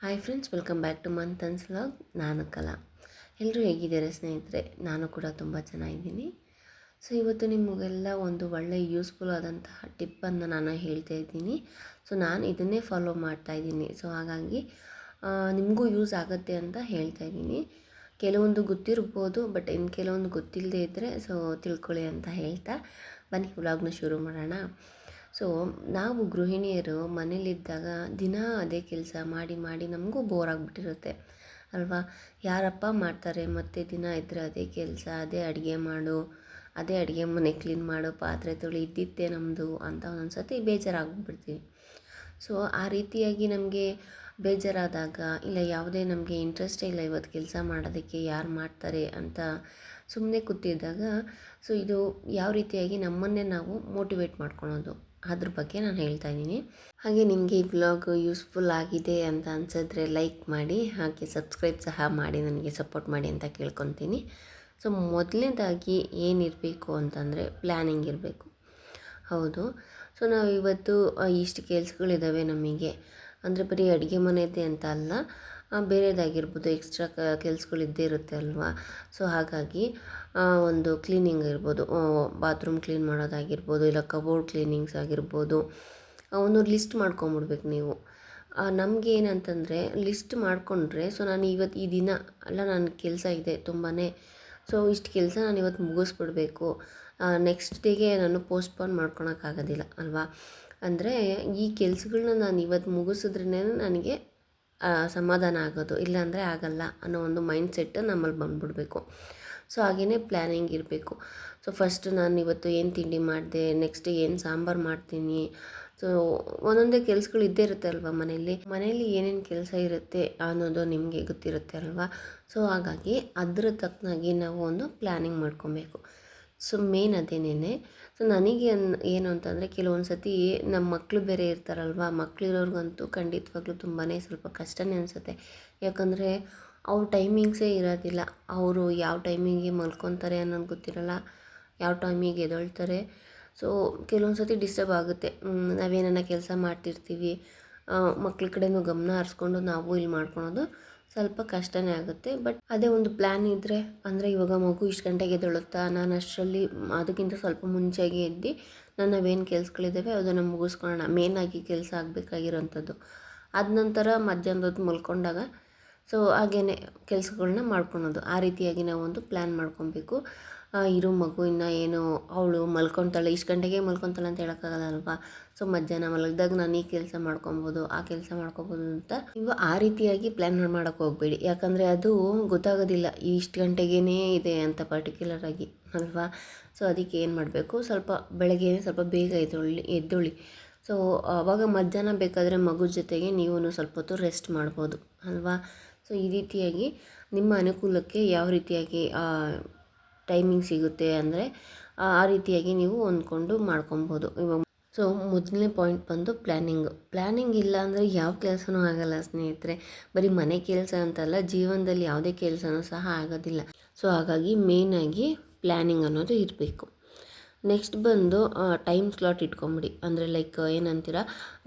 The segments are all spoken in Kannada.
Hi friends, welcome back to Manthan's vlog. ನಾನು ಕಲಾ. ಎಲ್ಲರೂ ಹೇಗಿದ್ದಾರೆ ಸ್ನೇಹಿತರೆ? ನಾನು ಕೂಡ ತುಂಬ ಚೆನ್ನಾಗಿದ್ದೀನಿ. ಸೊ ಇವತ್ತು ನಿಮಗೆಲ್ಲ ಒಂದು ಒಳ್ಳೆಯ ಯೂಸ್ಫುಲ್ ಆದಂತಹ ಟಿಪ್ಪನ್ನು ನಾನು ಹೇಳ್ತಾ ಇದ್ದೀನಿ. ಸೊ ನಾನು ಇದನ್ನೇ ಫಾಲೋ ಮಾಡ್ತಾಯಿದ್ದೀನಿ. ಸೊ ಹಾಗಾಗಿ ನಿಮಗೂ ಯೂಸ್ ಆಗುತ್ತೆ ಅಂತ ಹೇಳ್ತಾ ಇದ್ದೀನಿ. ಕೆಲವೊಂದು ಗೊತ್ತಿರ್ಬೋದು, ಬಟ್ ಇನ್ನು ಕೆಲವೊಂದು ಗೊತ್ತಿಲ್ಲದೆ ಇದ್ದರೆ ಸೊ ತಿಳ್ಕೊಳ್ಳಿ ಅಂತ ಹೇಳ್ತಾ ಬನ್ನಿ ವ್ಲಾಗ್ನ ಶುರು ಮಾಡೋಣ. ಸೊ ನಾವು ಗೃಹಿಣಿಯರು ಮನೇಲಿದ್ದಾಗ ದಿನ ಅದೇ ಕೆಲಸ ಮಾಡಿ ಮಾಡಿ ನಮಗೂ ಬೋರ್ ಆಗಿಬಿಟ್ಟಿರುತ್ತೆ ಅಲ್ವಾ? ಯಾರಪ್ಪ ಮಾಡ್ತಾರೆ ಮತ್ತು ದಿನ ಇದ್ದರೆ ಅದೇ ಕೆಲಸ, ಅದೇ ಅಡುಗೆ ಮಾಡು, ಅದೇ ಅಡುಗೆ ಮನೆ ಕ್ಲೀನ್ ಮಾಡು, ಪಾತ್ರೆ ತೊಳಿ, ಇದ್ದಿದ್ದೇ ನಮ್ಮದು ಅಂತ ಒಂದೊಂದು ಸತಿ ಬೇಜಾರಾಗ್ಬಿಡ್ತೀವಿ. ಸೊ ಆ ರೀತಿಯಾಗಿ ನಮಗೆ ಬೇಜಾರಾದಾಗ, ಇಲ್ಲ ಯಾವುದೇ ನಮಗೆ ಇಂಟ್ರೆಸ್ಟೇ ಇಲ್ಲ ಇವತ್ತು ಕೆಲಸ ಮಾಡೋದಕ್ಕೆ, ಯಾರು ಮಾಡ್ತಾರೆ ಅಂತ ಸುಮ್ಮನೆ ಕೂತಿದ್ದಾಗ, ಸೊ ಇದು ಯಾವ ರೀತಿಯಾಗಿ ನಮ್ಮನ್ನೇ ನಾವು ಮೋಟಿವೇಟ್ ಮಾಡ್ಕೊಳೋದು, ಅದ್ರ ಬಗ್ಗೆ ನಾನು ಹೇಳ್ತಾ ಇದ್ದೀನಿ. ಹಾಗೆ ನಿಮಗೆ ಈ ವ್ಲಾಗ್ ಯೂಸ್ಫುಲ್ ಆಗಿದೆ ಅಂತ ಅನಿಸಿದ್ರೆ ಲೈಕ್ ಮಾಡಿ, ಹಾಗೆ ಸಬ್ಸ್ಕ್ರೈಬ್ ಸಹ ಮಾಡಿ ನನಗೆ ಸಪೋರ್ಟ್ ಮಾಡಿ ಅಂತ ಕೇಳ್ಕೊತೀನಿ. ಸೊ ಮೊದಲನೇದಾಗಿ ಏನಿರಬೇಕು ಅಂತಂದರೆ ಪ್ಲ್ಯಾನಿಂಗ್ ಇರಬೇಕು. ಹೌದು. ಸೊ ನಾವು ಇವತ್ತು ಇಷ್ಟು ಕೆಲಸಗಳಿದ್ದಾವೆ ನಮಗೆ, ಅಂದರೆ ಬರೀ ಅಡುಗೆ ಮನೆಯದ್ದೇ ಅಂತ ಅಲ್ಲ, ಬೇರೆದಾಗಿರ್ಬೋದು, ಎಕ್ಸ್ಟ್ರಾ ಕೆಲಸಗಳಿದ್ದೇ ಇರುತ್ತೆ ಅಲ್ವಾ? ಸೊ ಹಾಗಾಗಿ ಒಂದು ಕ್ಲೀನಿಂಗ್ ಇರ್ಬೋದು, ಬಾತ್ರೂಮ್ ಕ್ಲೀನ್ ಮಾಡೋದಾಗಿರ್ಬೋದು, ಇಲ್ಲ ಕಬೋರ್ಡ್ ಕ್ಲೀನಿಂಗ್ಸ್ ಆಗಿರ್ಬೋದು, ಒಂದು ಲಿಸ್ಟ್ ಮಾಡ್ಕೊಂಬಿಡ್ಬೇಕು ನೀವು. ನಮಗೆ ಏನಂತಂದರೆ ಲಿಸ್ಟ್ ಮಾಡಿಕೊಂಡ್ರೆ, ಸೊ ನಾನು ಇವತ್ತು ಈ ದಿನ ಅಲ್ಲ, ನನ್ನ ಕೆಲಸ ಇದೆ ತುಂಬಾ, ಸೊ ಇಷ್ಟು ಕೆಲಸ ನಾನು ಇವತ್ತು ಮುಗಿಸ್ಬಿಡ್ಬೇಕು, ನೆಕ್ಸ್ಟ್ ಡೇಗೆ ನಾನು ಪೋಸ್ಟ್ಪೋನ್ ಮಾಡ್ಕೊಳಕ್ಕಾಗೋದಿಲ್ಲ ಅಲ್ವಾ? ಅಂದರೆ ಈ ಕೆಲಸಗಳನ್ನ ನಾನು ಇವತ್ತು ಮುಗಿಸಿದ್ರೇ ನನಗೆ ಸಮಾಧಾನ ಆಗೋದು, ಇಲ್ಲಾಂದರೆ ಆಗಲ್ಲ ಅನ್ನೋ ಒಂದು ಮೈಂಡ್ಸೆಟ್ಟು ನಮ್ಮಲ್ಲಿ ಬಂದುಬಿಡ್ಬೇಕು. ಸೊ ಹಾಗೆಯೇ ಪ್ಲ್ಯಾನಿಂಗ್ ಇರಬೇಕು. ಸೊ ಫಸ್ಟ್ ನಾನು ಇವತ್ತು ಏನು ತಿಂಡಿ ಮಾಡಿದೆ, ನೆಕ್ಸ್ಟ್ ಏನು ಸಾಂಬಾರು ಮಾಡ್ತೀನಿ. ಸೊ ಒಂದೊಂದೇ ಕೆಲಸಗಳು ಇದ್ದೇ ಇರುತ್ತೆ ಅಲ್ವಾ ಮನೆಯಲ್ಲಿ ಏನೇನು ಕೆಲಸ ಇರುತ್ತೆ ಅನ್ನೋದು ನಿಮಗೆ ಗೊತ್ತಿರುತ್ತೆ ಅಲ್ವಾ? ಸೊ ಹಾಗಾಗಿ ಅದ್ರ ತಕ್ಕನಾಗಿ ನಾವು ಒಂದು ಪ್ಲ್ಯಾನಿಂಗ್ ಮಾಡ್ಕೊಬೇಕು. ಸೊ ಮೇನ್ ಅದೇನೇ. ಸೊ ನನಗೆ ಏನು ಅಂತಂದರೆ ಕೆಲವೊಂದು ಸತಿ ನಮ್ಮ ಮಕ್ಕಳು ಬೇರೆ ಇರ್ತಾರಲ್ವ, ಮಕ್ಕಳಿರೋರ್ಗಂತೂ ಖಂಡಿತವಾಗ್ಲೂ ತುಂಬಾ ಸ್ವಲ್ಪ ಕಷ್ಟನೇ ಅನಿಸುತ್ತೆ. ಯಾಕಂದರೆ ಅವ್ರ ಟೈಮಿಂಗ್ಸೇ ಇರೋದಿಲ್ಲ. ಅವರು ಯಾವ ಟೈಮಿಗೆ ಮಲ್ಕೊತಾರೆ ಅನ್ನೋದು ಗೊತ್ತಿರಲ್ಲ, ಯಾವ ಟೈಮಿಗೆ ಎದ್ದೇಳ್ತಾರೆ. ಸೊ ಕೆಲವೊಂದು ಸತಿ ಡಿಸ್ಟರ್ಬ್ ಆಗುತ್ತೆ. ನಾವೇನ ಕೆಲಸ ಮಾಡ್ತಿರ್ತೀವಿ, ಮಕ್ಳ ಕಡೆನೂ ಗಮನ ಹರಿಸ್ಕೊಂಡು ನಾವು ಇಲ್ಲಿ ಮಾಡ್ಕೊಳೋದು ಸ್ವಲ್ಪ ಕಷ್ಟನೇ ಆಗುತ್ತೆ. ಬಟ್ ಅದೇ ಒಂದು ಪ್ಲ್ಯಾನ್ ಇದ್ದರೆ, ಅಂದರೆ ಇವಾಗ ಮಗು ಇಷ್ಟು ಗಂಟೆಗೆ ಎದ್ದೇಳುತ್ತಾ, ನಾನು ಅಷ್ಟರಲ್ಲಿ ಅದಕ್ಕಿಂತ ಸ್ವಲ್ಪ ಮುಂಚೆಗೆ ಎದ್ದು ನಾವೇನು ಕೆಲಸಗಳಿದ್ದಾವೆ ಅದನ್ನು ಮುಗಿಸ್ಕೊಳ್ಳೋಣ. ಮೇನಾಗಿ ಕೆಲಸ ಆಗಬೇಕಾಗಿರೋಂಥದ್ದು. ಅದ ನಂತರ ಮಧ್ಯಾಹ್ನದ ಹೊತ್ತು ಮಲ್ಕೊಂಡಾಗ ಸೊ ಹಾಗೇ ಕೆಲಸಗಳ್ನ ಮಾಡ್ಕೊಳೋದು. ಆ ರೀತಿಯಾಗಿ ನಾವೊಂದು ಪ್ಲ್ಯಾನ್ ಮಾಡ್ಕೊಬೇಕು. ಇರೋ ಮಗು ಇನ್ನೂ ಏನು ಅವಳು ಮಲ್ಕೊತಾಳೆ, ಇಷ್ಟು ಗಂಟೆಗೆ ಮಲ್ಕೊತಾಳೆ ಅಂತ ಹೇಳೋಕ್ಕಾಗಲ್ಲ ಅಲ್ವಾ? ಸೊ ಮಧ್ಯಾಹ್ನ ಮಲಗಿದಾಗ ನಾನು ಈ ಕೆಲಸ ಮಾಡ್ಕೊಬೋದು, ಆ ಕೆಲಸ ಮಾಡ್ಕೊಬೋದು ಅಂತ ನೀವು ಆ ರೀತಿಯಾಗಿ ಪ್ಲ್ಯಾನ್ ಮಾಡೋಕ್ಕೆ ಹೋಗಬೇಡಿ. ಯಾಕಂದರೆ ಅದು ಗೊತ್ತಾಗೋದಿಲ್ಲ ಇಷ್ಟು ಗಂಟೆಗೇ ಇದೆ ಅಂತ ಪರ್ಟಿಕ್ಯುಲರಾಗಿ ಅಲ್ವಾ? ಸೊ ಅದಕ್ಕೆ ಏನು ಮಾಡಬೇಕು, ಸ್ವಲ್ಪ ಬೆಳಗ್ಗೆ ಸ್ವಲ್ಪ ಬೇಗ ಎದ್ದೇಳಿ. ಸೊ ಆವಾಗ ಮಧ್ಯಾಹ್ನ ಬೇಕಾದರೆ ಮಗು ಜೊತೆಗೆ ನೀವು ಸ್ವಲ್ಪ ಹೊತ್ತು ರೆಸ್ಟ್ ಮಾಡ್ಬೋದು ಅಲ್ವಾ? ಸೊ ಈ ರೀತಿಯಾಗಿ ನಿಮ್ಮ ಅನುಕೂಲಕ್ಕೆ ಯಾವ ರೀತಿಯಾಗಿ ಟೈಮಿಂಗ್ ಸಿಗುತ್ತೆ ಅಂದರೆ ಆ ರೀತಿಯಾಗಿ ನೀವು ಹೊಂದ್ಕೊಂಡು ಮಾಡ್ಕೊಬೋದು. ಇವಾಗ ಸೊ ಮೊದಲನೇ ಪಾಯಿಂಟ್ ಬಂದು ಪ್ಲ್ಯಾನಿಂಗ್ ಇಲ್ಲ ಅಂದರೆ ಯಾವ ಕೆಲಸನೂ ಆಗೋಲ್ಲ ಸ್ನೇಹಿತರೆ. ಬರೀ ಮನೆ ಕೆಲಸ ಅಂತಲ್ಲ, ಜೀವನದಲ್ಲಿ ಯಾವುದೇ ಕೆಲಸನೂ ಸಹ ಆಗೋದಿಲ್ಲ. ಸೊ ಹಾಗಾಗಿ ಮೇಯ್ನಾಗಿ ಪ್ಲ್ಯಾನಿಂಗ್ ಅನ್ನೋದು ಇರಬೇಕು. ನೆಕ್ಸ್ಟ್ ಬಂದು ಟೈಮ್ ಸ್ಲಾಟ್ ಇಟ್ಕೊಂಬಿಡಿ. ಅಂದರೆ ಲೈಕ್ ಏನಂತೀರ,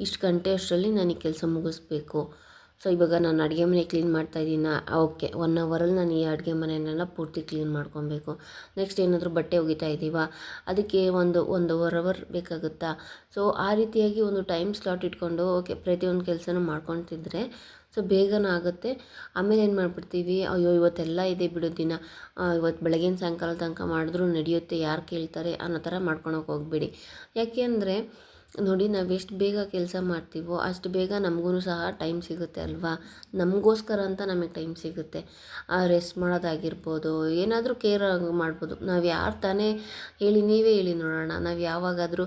ಇಷ್ಟು ಗಂಟೆ ಅಷ್ಟರಲ್ಲಿ ನಾನು ಈ ಕೆಲಸ ಮುಗಿಸ್ಬೇಕು. ಸೊ ಇವಾಗ ನಾನು ಅಡುಗೆ ಮನೆ ಕ್ಲೀನ್ ಮಾಡ್ತಾಯಿದ್ದೀನ, ಓಕೆ 1 ಅವರಲ್ಲಿ ನಾನು ಈ ಅಡುಗೆ ಮನೆಯನ್ನೆಲ್ಲ ಪೂರ್ತಿ ಕ್ಲೀನ್ ಮಾಡ್ಕೊಬೇಕು. ನೆಕ್ಸ್ಟ್ ಏನಾದರೂ ಬಟ್ಟೆ ಒಗಿತಾ ಇದ್ದೀವಾ, ಅದಕ್ಕೆ ಒಂದು 1.5 ಅವರ್ ಬೇಕಾಗುತ್ತಾ? ಸೊ ಆ ರೀತಿಯಾಗಿ ಒಂದು ಟೈಮ್ ಸ್ಲಾಟ್ ಇಟ್ಕೊಂಡು ಓಕೆ ಪ್ರತಿಯೊಂದು ಕೆಲಸನೂ ಮಾಡ್ಕೊತಿದ್ರೆ ಸೊ ಬೇಗನೂ ಆಗುತ್ತೆ. ಆಮೇಲೆ ಏನು ಮಾಡಿಬಿಡ್ತೀವಿ, ಅಯ್ಯೋ ಇವತ್ತೆಲ್ಲ ಇದೆ ಬಿಡೋ ದಿನ, ಇವತ್ತು ಬೆಳಗಿನ ಸಾಯಂಕಾಲ ತನಕ ಮಾಡಿದ್ರೂ ನಡೆಯುತ್ತೆ, ಯಾರು ಕೇಳ್ತಾರೆ ಅನ್ನೋ ಥರ ಮಾಡ್ಕೊಳಕ್ಕೆ ಹೋಗಬೇಡಿ. ಯಾಕೆ ಅಂದರೆ ನೋಡಿ, ನಾವು ಎಷ್ಟು ಬೇಗ ಕೆಲಸ ಮಾಡ್ತೀವೋ ಅಷ್ಟು ಬೇಗ ನಮಗೂ ಸಹ ಟೈಮ್ ಸಿಗುತ್ತೆ ಅಲ್ವಾ? ನಮಗೋಸ್ಕರ ಅಂತ ನಮಗೆ ಟೈಮ್ ಸಿಗುತ್ತೆ. ರೆಸ್ಟ್ ಮಾಡೋದಾಗಿರ್ಬೋದು, ಏನಾದರೂ ಕೇರ್ ಮಾಡ್ಬೋದು. ನಾವು ಯಾರು ತಾನೇ ಹೇಳಿ, ನೀವೇ ಹೇಳಿ ನೋಡೋಣ, ನಾವು ಯಾವಾಗಾದರೂ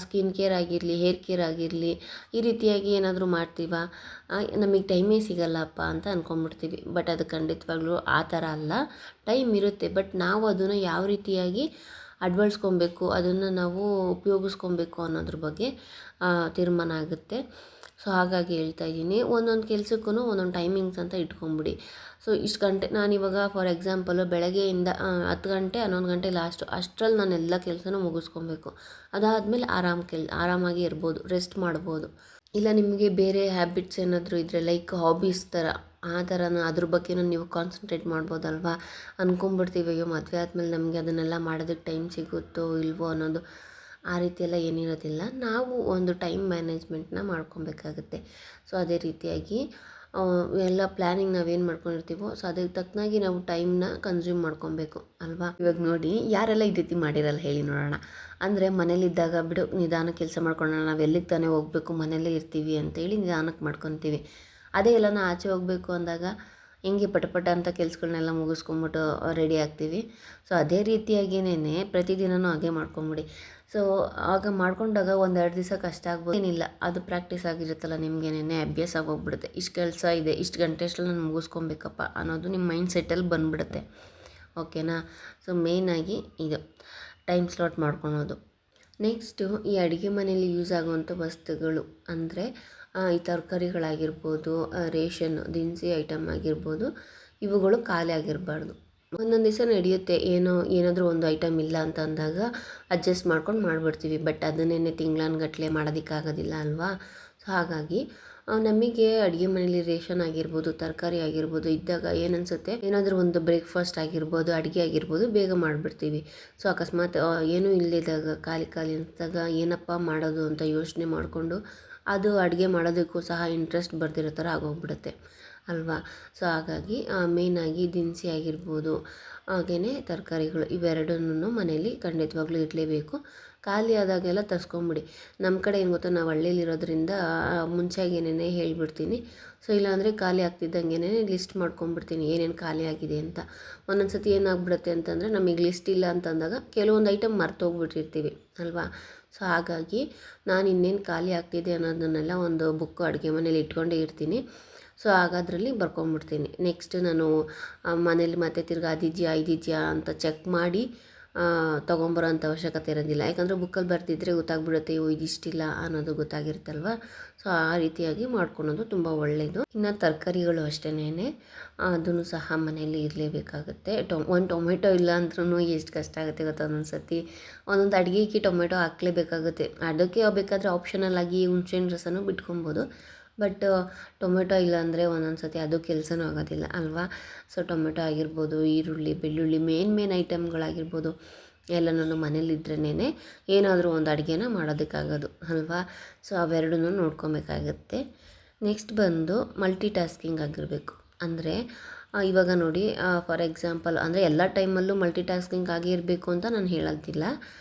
ಸ್ಕಿನ್ ಕೇರ್ ಆಗಿರಲಿ, ಹೇರ್ ಕೇರ್ ಆಗಿರಲಿ, ಈ ರೀತಿಯಾಗಿ ಏನಾದರೂ ಮಾಡ್ತೀವಾ? ನಮಗೆ ಟೈಮೇ ಸಿಗಲ್ಲಪ್ಪ ಅಂತ ಅಂದ್ಕೊಂಡ್ಬಿಡ್ತೀವಿ. ಬಟ್ ಅದು ಖಂಡಿತವಾಗ್ಲೂ ಆ ಥರ ಅಲ್ಲ. ಟೈಮ್ ಇರುತ್ತೆ, ಬಟ್ ನಾವು ಅದನ್ನು ಯಾವ ರೀತಿಯಾಗಿ ಅಳವಡಿಸ್ಕೊಬೇಕು, ಅದನ್ನು ನಾವು ಉಪಯೋಗಿಸ್ಕೊಬೇಕು ಅನ್ನೋದ್ರ ಬಗ್ಗೆ ತೀರ್ಮಾನ ಆಗುತ್ತೆ. ಸೊ ಹಾಗಾಗಿ ಹೇಳ್ತಾ ಇದ್ದೀನಿ, ಒಂದೊಂದು ಕೆಲಸಕ್ಕೂ ಒಂದೊಂದು ಟೈಮಿಂಗ್ಸ್ ಅಂತ ಇಟ್ಕೊಂಬಿಡಿ. ಸೊ ಇಷ್ಟು ಗಂಟೆ ನಾನಿವಾಗ ಫಾರ್ ಎಕ್ಸಾಂಪಲು ಬೆಳಗ್ಗೆಯಿಂದ 10 ಗಂಟೆ 11 ಗಂಟೆ ಲಾಸ್ಟು, ಅಷ್ಟರಲ್ಲಿ ನಾನು ಎಲ್ಲ ಕೆಲಸನೂ ಮುಗಿಸ್ಕೊಬೇಕು. ಅದಾದಮೇಲೆ ಆರಾಮಾಗಿ ಇರ್ಬೋದು, ರೆಸ್ಟ್ ಮಾಡ್ಬೋದು. ಇಲ್ಲ ನಿಮಗೆ ಬೇರೆ ಹ್ಯಾಬಿಟ್ಸ್ ಏನಾದರೂ ಇದ್ದರೆ ಲೈಕ್ ಹಾಬೀಸ್ ಥರ ಆ ಥರನ ಅದ್ರ ಬಗ್ಗೆನೂ ನೀವು ಕಾನ್ಸಂಟ್ರೇಟ್ ಮಾಡ್ಬೋದಲ್ವಾ. ಅಂದ್ಕೊಂಬಿಡ್ತೀವಿ ಅಯ್ಯೋ ಮದುವೆ ಆದಮೇಲೆ ನಮಗೆ ಅದನ್ನೆಲ್ಲ ಮಾಡೋದಕ್ಕೆ ಟೈಮ್ ಸಿಗುತ್ತೋ ಇಲ್ವೋ ಅನ್ನೋದು. ಆ ರೀತಿ ಎಲ್ಲ ಏನಿರೋದಿಲ್ಲ. ನಾವು ಒಂದು ಟೈಮ್ ಮ್ಯಾನೇಜ್ಮೆಂಟ್ನ ಮಾಡ್ಕೊಬೇಕಾಗುತ್ತೆ. ಸೊ ಅದೇ ರೀತಿಯಾಗಿ ಎಲ್ಲ ಪ್ಲ್ಯಾನಿಂಗ್ ನಾವೇನು ಮಾಡ್ಕೊಂಡಿರ್ತೀವೋ ಸೊ ಅದಕ್ಕೆ ತಕ್ಕನಾಗಿ ನಾವು ಟೈಮ್ನ ಕನ್ಸ್ಯೂಮ್ ಮಾಡ್ಕೊಬೇಕು ಅಲ್ವಾ. ಇವಾಗ ನೋಡಿ ಯಾರೆಲ್ಲ ಈ ರೀತಿ ಮಾಡಿರಲ್ಲ ಹೇಳಿ ನೋಡೋಣ. ಅಂದರೆ ಮನೇಲಿದ್ದಾಗ ಬಿಡು ನಿಧಾನಕ್ಕೆ ಕೆಲಸ ಮಾಡ್ಕೊಳ್ಳೋಣ, ನಾವು ಎಲ್ಲಿಗೆ ತಾನೇ ಹೋಗಬೇಕು ಮನೆಯಲ್ಲೇ ಇರ್ತೀವಿ ಅಂತೇಳಿ ನಿಧಾನಕ್ಕೆ ಮಾಡ್ಕೊತೀವಿ. ಅದೇ ಎಲ್ಲನ ಆಚೆ ಹೋಗಬೇಕು ಅಂದಾಗ ಹೆಂಗೆ ಪಟ ಅಂತ ಕೆಲ್ಸಗಳನ್ನೆಲ್ಲ ಮುಗಿಸ್ಕೊಂಬಿಟ್ಟು ರೆಡಿ ಆಗ್ತೀವಿ. ಸೊ ಅದೇ ರೀತಿಯಾಗಿಯೇ ಪ್ರತಿದಿನವೂ ಹಾಗೆ ಮಾಡ್ಕೊಂಬಿಡಿ. ಸೊ ಆಗ ಮಾಡ್ಕೊಂಡಾಗ ಒಂದೆರಡು ದಿವಸ ಕಷ್ಟ ಆಗ್ಬೋದು, ಏನಿಲ್ಲ ಅದು ಪ್ರಾಕ್ಟೀಸ್ ಆಗಿರುತ್ತಲ್ಲ ನಿಮಗೇನೆ ಅಭ್ಯಾಸ ಆಗೋಗ್ಬಿಡುತ್ತೆ. ಇಷ್ಟು ಕೆಲಸ ಇದೆ, ಇಷ್ಟು ಗಂಟೆ ಅಷ್ಟರಲ್ಲಿ ನಾನು ಮುಗಿಸ್ಕೊಬೇಕಪ್ಪ ಅನ್ನೋದು ನಿಮ್ಮ ಮೈಂಡ್ ಸೆಟ್ಟಲ್ಲಿ ಬಂದುಬಿಡುತ್ತೆ. ಓಕೆನಾ. ಸೊ ಮೇಯ್ನಾಗಿ ಇದು ಟೈಮ್ ಸ್ಲಾಟ್ ಮಾಡ್ಕೊಳೋದು. ನೆಕ್ಸ್ಟು ಈ ಅಡುಗೆ ಮನೆಯಲ್ಲಿ ಯೂಸ್ ಆಗುವಂಥ ವಸ್ತುಗಳು ಅಂದರೆ ಈ ತರಕಾರಿಗಳಾಗಿರ್ಬೋದು, ರೇಷನ್ ದಿನಸಿ ಐಟಮ್ ಆಗಿರ್ಬೋದು, ಇವುಗಳು ಖಾಲಿ ಆಗಿರಬಾರ್ದು. ಒಂದೊಂದು ದಿವಸ ನಡೆಯುತ್ತೆ, ಏನಾದರೂ ಒಂದು ಐಟಮ್ ಇಲ್ಲ ಅಂತ ಅಂದಾಗ ಅಡ್ಜಸ್ಟ್ ಮಾಡ್ಕೊಂಡು ಮಾಡಿಬಿಡ್ತೀವಿ. ಬಟ್ ಅದನ್ನೇ ತಿಂಗಳಾನುಗಟ್ಲೆ ಮಾಡೋದಕ್ಕಾಗೋದಿಲ್ಲ ಅಲ್ವಾ. ಸೊ ಹಾಗಾಗಿ ನಮಗೆ ಅಡುಗೆ ಮನೇಲಿ ರೇಷನ್ ಆಗಿರ್ಬೋದು, ತರಕಾರಿ ಆಗಿರ್ಬೋದು ಇದ್ದಾಗ ಏನನ್ಸುತ್ತೆ, ಏನಾದರೂ ಒಂದು ಬ್ರೇಕ್ಫಾಸ್ಟ್ ಆಗಿರ್ಬೋದು, ಅಡುಗೆ ಆಗಿರ್ಬೋದು ಬೇಗ ಮಾಡಿಬಿಡ್ತೀವಿ. ಸೊ ಅಕಸ್ಮಾತ್ ಏನೂ ಇಲ್ಲದಿದ್ದಾಗ ಖಾಲಿ ಅನಿಸಿದಾಗ ಏನಪ್ಪ ಮಾಡೋದು ಅಂತ ಯೋಚನೆ ಮಾಡಿಕೊಂಡು ಅದು ಅಡುಗೆ ಮಾಡೋದಕ್ಕೂ ಸಹ ಇಂಟ್ರೆಸ್ಟ್ ಬರ್ದಿರೋ ಥರ ಆಗೋಗ್ಬಿಡುತ್ತೆ ಅಲ್ವಾ. ಸೊ ಹಾಗಾಗಿ ಮೇಯ್ನಾಗಿ ದಿನಸಿ ಆಗಿರ್ಬೋದು, ಹಾಗೆಯೇ ತರಕಾರಿಗಳು ಇವೆರಡನ್ನೂ ಮನೇಲಿ ಖಂಡಿತವಾಗ್ಲೂ ಇರಲೇಬೇಕು. ಖಾಲಿ ಆದಾಗೆಲ್ಲ ತರಿಸ್ಕೊಂಬಿಡಿ. ನಮ್ಮ ಕಡೆ ಏನು ಗೊತ್ತಾ, ನಾವು ಹಳ್ಳಿಲಿರೋದ್ರಿಂದ ಮುಂಚೆಗೇನೆ ಹೇಳಿಬಿಡ್ತೀನಿ. ಸೊ ಇಲ್ಲಾಂದರೆ ಖಾಲಿ ಆಗ್ತಿದ್ದಂಗೆನೇ ಲಿಸ್ಟ್ ಮಾಡ್ಕೊಂಬಿಡ್ತೀನಿ ಏನೇನು ಖಾಲಿ ಆಗಿದೆ ಅಂತ. ಒಂದೊಂದು ಸತಿ ಏನಾಗ್ಬಿಡುತ್ತೆ ಅಂತಂದರೆ ನಮಗೆ ಲಿಸ್ಟ್ ಇಲ್ಲ ಅಂತಂದಾಗ ಕೆಲವೊಂದು ಐಟಮ್ ಮರ್ತೋಗ್ಬಿಟ್ಟಿರ್ತೀವಿ ಅಲ್ವಾ. ಸೊ ಹಾಗಾಗಿ ನಾನು ಇನ್ನೇನು ಖಾಲಿ ಆಗ್ತಿದೆ ಅನ್ನೋದನ್ನೆಲ್ಲ ಒಂದು ಬುಕ್ಕು ಅಡುಗೆ ಮನೇಲಿ ಇಟ್ಕೊಂಡೇ ಇರ್ತೀನಿ. ಸೊ ಹಾಗಾದ್ರಲ್ಲಿ ಬರ್ಕೊಂಬಿಡ್ತೀನಿ. ನೆಕ್ಸ್ಟ್ ನಾನು ಮನೇಲಿ ಮತ್ತೆ ತಿರ್ಗಿ ಇದಿದೆಯಾ ಅಂತ ಚೆಕ್ ಮಾಡಿ ತೊಗೊಂಬರೋ ಅಂಥ ಅವಶ್ಯಕತೆ ಇರೋದಿಲ್ಲ. ಯಾಕಂದರೆ ಬುಕ್ಕಲ್ಲಿ ಬರ್ತಿದ್ರೆ ಗೊತ್ತಾಗ್ಬಿಡುತ್ತೆ ಇದಿಷ್ಟಿಲ್ಲ ಅನ್ನೋದು ಗೊತ್ತಾಗಿರುತ್ತಲ್ವ. ಸೊ ಆ ರೀತಿಯಾಗಿ ಮಾಡ್ಕೊಳೋದು ತುಂಬ ಒಳ್ಳೆಯದು. ಇನ್ನು ತರಕಾರಿಗಳು ಅಷ್ಟೇನೆ ಅದನ್ನು ಸಹ ಮನೆಯಲ್ಲಿ ಇರಲೇಬೇಕಾಗುತ್ತೆ. ಒಂದು ಟೊಮೆಟೊ ಇಲ್ಲ ಅಂದ್ರೂ ಎಷ್ಟು ಕಷ್ಟ ಆಗುತ್ತೆ ಗೊತ್ತಾ. ಒಂದೊಂದು ಅಡುಗೆಗೆ ಟೊಮೆಟೊ ಹಾಕಲೇಬೇಕಾಗುತ್ತೆ. ಅದಕ್ಕೆ ಬೇಕಾದರೆ ಆಪ್ಷನಲ್ ಆಗಿ ಹುಣ್ಸೆಹಣ್ಣು ರಸನೂ ಬಿಟ್ಕೊಬೋದು. ಬಟ್ ಟೊಮೆಟೊ ಇಲ್ಲಾಂದರೆ ಒಂದೊಂದು ಸತಿ ಅದು ಕೆಲಸನೂ ಆಗೋದಿಲ್ಲ ಅಲ್ವಾ. ಸೊ ಟೊಮೆಟೊ ಆಗಿರ್ಬೋದು, ಈರುಳ್ಳಿ, ಬೆಳ್ಳುಳ್ಳಿ ಮೇನ್ ಐಟಮ್ಗಳಾಗಿರ್ಬೋದು ಎಲ್ಲನೂ ಮನೇಲಿದ್ರೇ ಏನಾದರೂ ಒಂದು ಅಡುಗೆನ ಮಾಡೋದಕ್ಕಾಗೋದು ಅಲ್ವಾ. ಸೊ ಅವೆರಡನ್ನೂ ನೋಡ್ಕೊಬೇಕಾಗತ್ತೆ. ನೆಕ್ಸ್ಟ್ ಬಂದು ಮಲ್ಟಿ ಟಾಸ್ಕಿಂಗ್ ಆಗಿರಬೇಕು. ಅಂದರೆ ಇವಾಗ ನೋಡಿ ಫಾರ್ ಎಕ್ಸಾಂಪಲ್ ಅಂದರೆ ಎಲ್ಲ ಟೈಮಲ್ಲೂ ಮಲ್ಟಿ ಟಾಸ್ಕಿಂಗ್ ಆಗಿರಬೇಕು ಅಂತ ನಾನು ಹೇಳೋದಿಲ್ಲ.